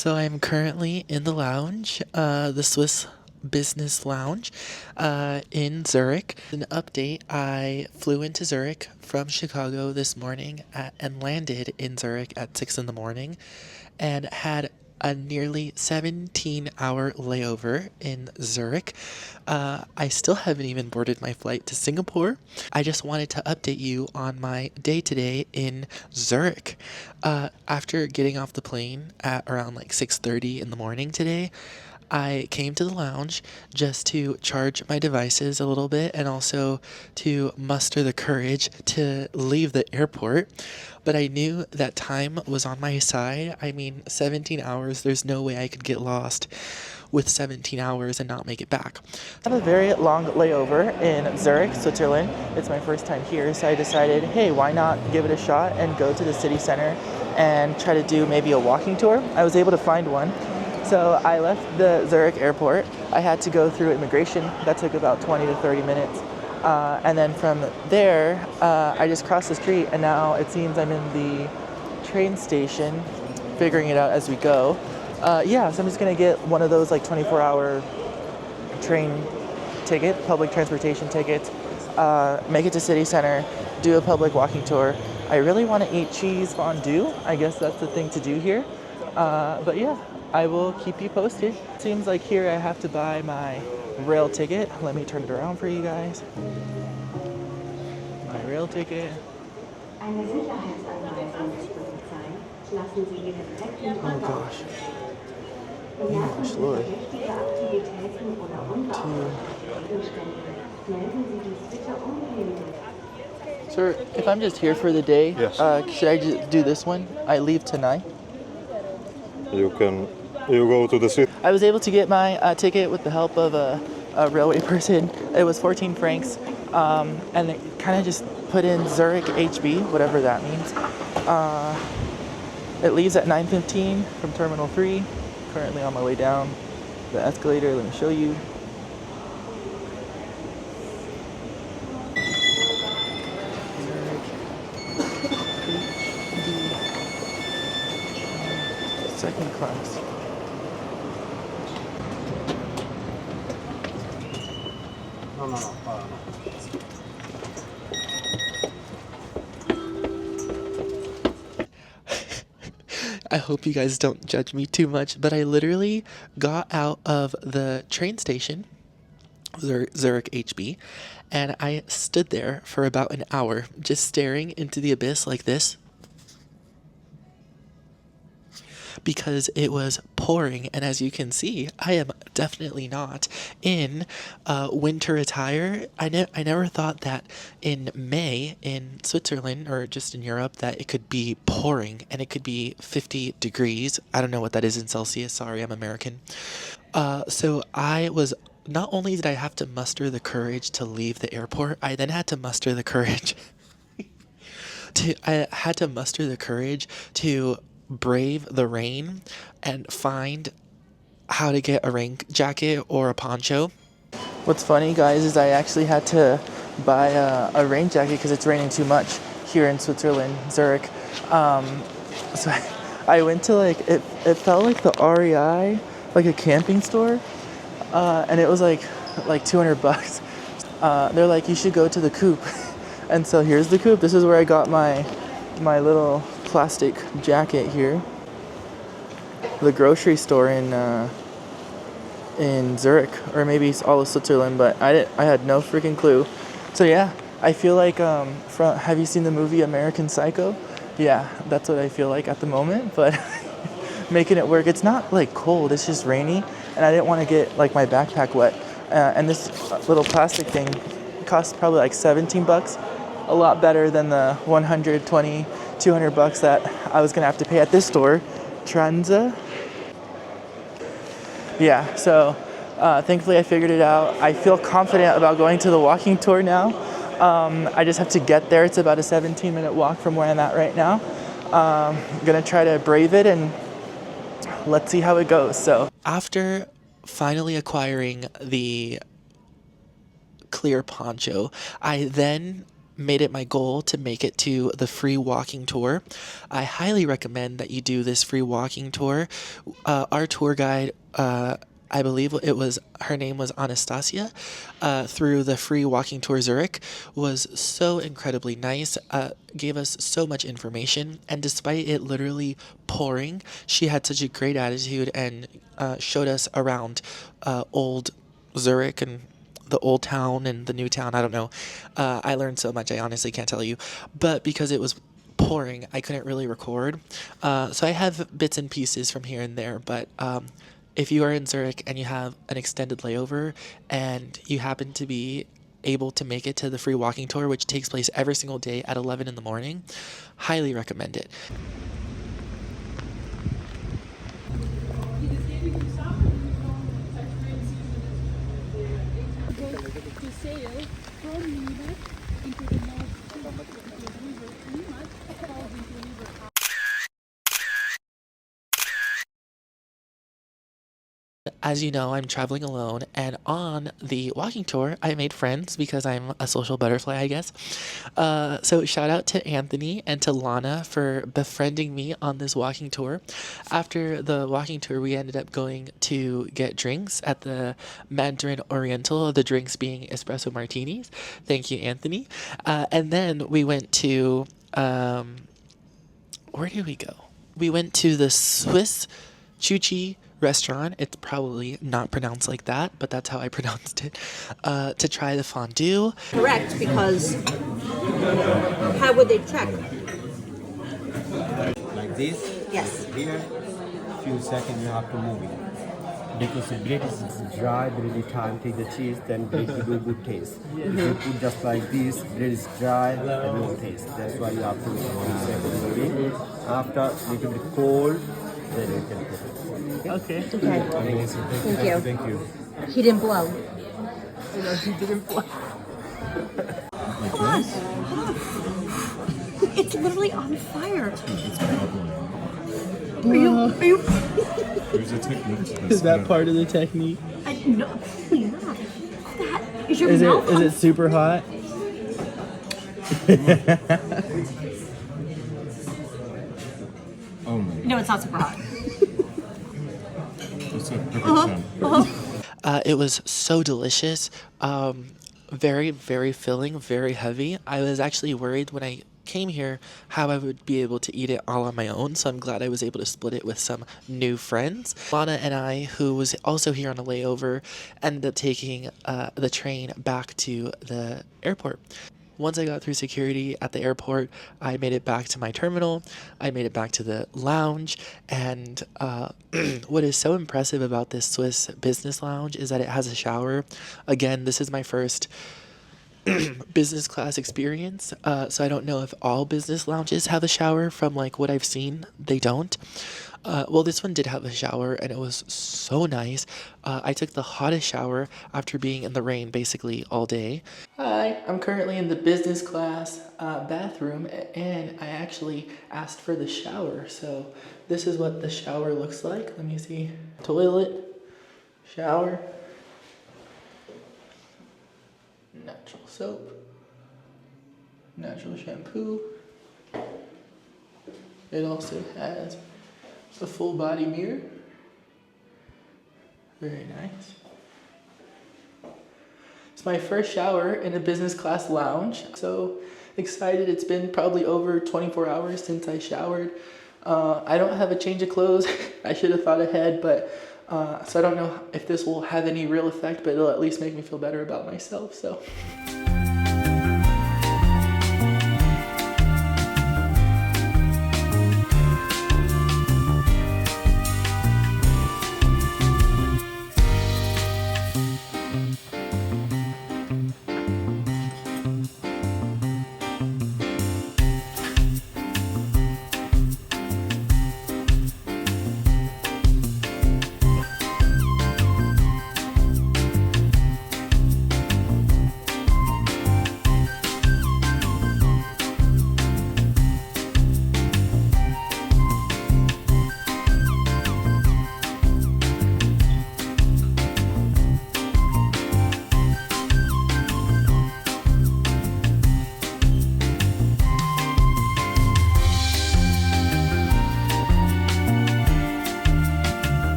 So I'm currently in the lounge, the Swiss Business Lounge, in Zurich. An update, I flew into Zurich from Chicago this morning and landed in Zurich at 6 in the morning and had a nearly 17-hour layover in Zurich. I still haven't even boarded my flight to Singapore. I just wanted to update you on my day today in Zurich. After getting off the plane at around like 6:30 in the morning today, I came to the lounge just to charge my devices a little bit and also to muster the courage to leave the airport. But I knew that time was on my side. I mean, 17 hours, there's no way I could get lost with 17 hours and not make it back. I have a very long layover in Zurich, Switzerland. It's my first time here, so I decided, hey, why not give it a shot and go to the city center and try to do maybe a walking tour. I was able to find one. So I left the Zurich airport. I had to go through immigration. That took about 20 to 30 minutes. And then from there, I just crossed the street, and now it seems I'm in the train station, figuring it out as we go. Yeah, so I'm just gonna get one of those like 24-hour train ticket, public transportation tickets, make it to city center, do a public walking tour. I really want to eat cheese fondue. I guess that's the thing to do here. But yeah, I will keep you posted. Seems like here I have to buy my rail ticket. Let me turn it around for you guys. My rail ticket. Oh gosh. Oh gosh, Lord. Sir, if I'm just here for the day, yes. Should I just do this one? I leave tonight. You go to the city. I was able to get my ticket with the help of a railway person. It was 14 francs, and they kind of just put in Zurich HB, whatever that means. It leaves at 9:15 from Terminal 3. Currently on my way down the escalator. Let me show you. Second class. No. I hope you guys don't judge me too much, but I literally got out of the train station, Zurich HB, and I stood there for about an hour just staring into the abyss like this because it was pouring. And as you can see, I am definitely not in winter attire. I never thought that in May in Switzerland or just in Europe that it could be pouring and it could be 50 degrees. I don't know what that is in Celsius. Sorry, I'm American. So I was, not only did I have to muster the courage to leave the airport, I then had to muster the courage to brave the rain and find how to get a rain jacket or a poncho. What's funny, guys, is I actually had to buy a rain jacket because it's raining too much here in Switzerland, Zurich. So I went to like, it felt like the REI, like a camping store, and it was like $200. They're like, you should go to the Coop. And so here's the Coop. This is where I got my little plastic jacket here. The grocery store in Zurich, or maybe it's all of Switzerland, but I had no freaking clue. So yeah, I feel like have you seen the movie American Psycho? Yeah, that's what I feel like at the moment, but making it work. It's not like cold, it's just rainy, and I didn't want to get like my backpack wet. And this little plastic thing cost probably like $17. A lot better than the $120, $200 that I was gonna have to pay at this store, Tranza. Yeah, so thankfully I figured it out. I feel confident about going to the walking tour now. I just have to get there. It's about a 17-minute walk from where I'm at right now. I'm gonna try to brave it and let's see how it goes. So after finally acquiring the clear poncho, I then made it my goal to make it to the free walking tour. I highly recommend that you do this free walking tour. Our tour guide, I believe her name was Anastasia, through the free walking tour Zurich, was so incredibly nice, gave us so much information, and despite it literally pouring, she had such a great attitude and showed us around old Zurich and the old town and the new town. I don't know. I learned so much, I honestly can't tell you. But because it was pouring, I couldn't really record. So I have bits and pieces from here and there. But if you are in Zurich and you have an extended layover and you happen to be able to make it to the free walking tour, which takes place every single day at 11 in the morning, highly recommend it. To sail from Limmat into the north into the river Limmat falls into the river. As you know, I'm traveling alone, and on the walking tour, I made friends because I'm a social butterfly, I guess. So shout out to Anthony and to Lana for befriending me on this walking tour. After the walking tour, we ended up going to get drinks at the Mandarin Oriental, the drinks being espresso martinis. Thank you, Anthony. And then we went to, where did we go? We went to the Swiss Chuchi restaurant. It's probably not pronounced like that, but that's how I pronounced it, to try the fondue. Correct, because how would they check? Like this? Yes. Here, few seconds you have to move it. Because the bread is dry, bread time take the cheese, then bread will do good taste. If you put just like this, bread is dry and no taste. That's why you have to few seconds moving. After little bit cold, then you can put it. Okay. Thank you. Thank you. He didn't blow. It's literally on fire. Are you? There's a technique to this. Is that part of the technique? No, absolutely not. That is your Is mouth. it super hot? Oh my god. No, it's not super hot. It's a perfect sound. It was so delicious. Very, very filling, very heavy. I was actually worried when I came here how I would be able to eat it all on my own, so I'm glad I was able to split it with some new friends. Lana and I, who was also here on a layover, ended up taking the train back to the airport. Once I got through security at the airport, I made it back to my terminal, I made it back to the lounge, and what is so impressive about this Swiss business lounge is that it has a shower. Again, this is my first business class experience, so I don't know if all business lounges have a shower. From like what I've seen, they don't. Well, this one did have a shower, and it was so nice. I took the hottest shower after being in the rain basically all day. Hi, I'm currently in the business class bathroom, and I actually asked for the shower, so this is what the shower looks like. Let me see. Toilet, shower, natural soap, natural shampoo. It also has a full body mirror. Very nice. It's my first shower in a business class lounge. So excited. It's been probably over 24 hours since I showered. I don't have a change of clothes. I should have thought ahead, but so I don't know if this will have any real effect, but it'll at least make me feel better about myself. So.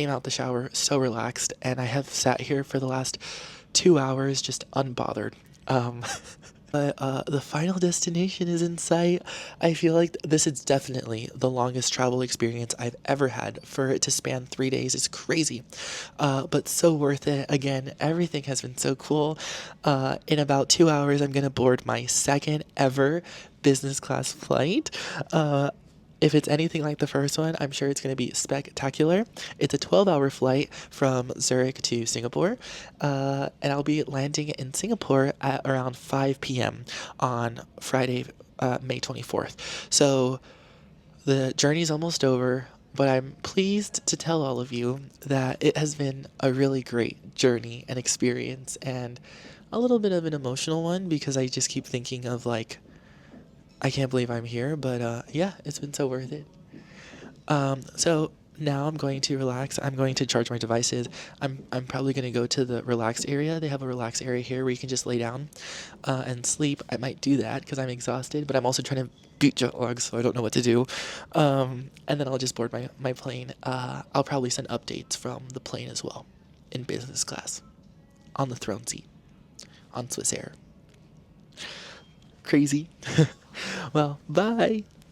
came out the shower so relaxed, and I have sat here for the last 2 hours just unbothered. Um, but the final destination is in sight. I feel like this is definitely the longest travel experience I've ever had. For it to span 3 days is crazy, but so worth it. Again, everything has been so cool. In about 2 hours, I'm gonna board my second ever business class flight. If it's anything like the first one, I'm sure it's going to be spectacular. It's a 12-hour flight from Zurich to Singapore, and I'll be landing in Singapore at around 5 p.m. on Friday, May 24th. So the journey's almost over, but I'm pleased to tell all of you that it has been a really great journey and experience, and a little bit of an emotional one because I just keep thinking of like, I can't believe I'm here, but yeah, it's been so worth it. So now I'm going to relax. I'm going to charge my devices. I'm probably going to go to the relax area. They have a relax area here where you can just lay down and sleep. I might do that because I'm exhausted, but I'm also trying to beat jet lag, so I don't know what to do. And then I'll just board my plane. I'll probably send updates from the plane as well in business class on the throne seat on Swiss Air. Crazy. Well, bye.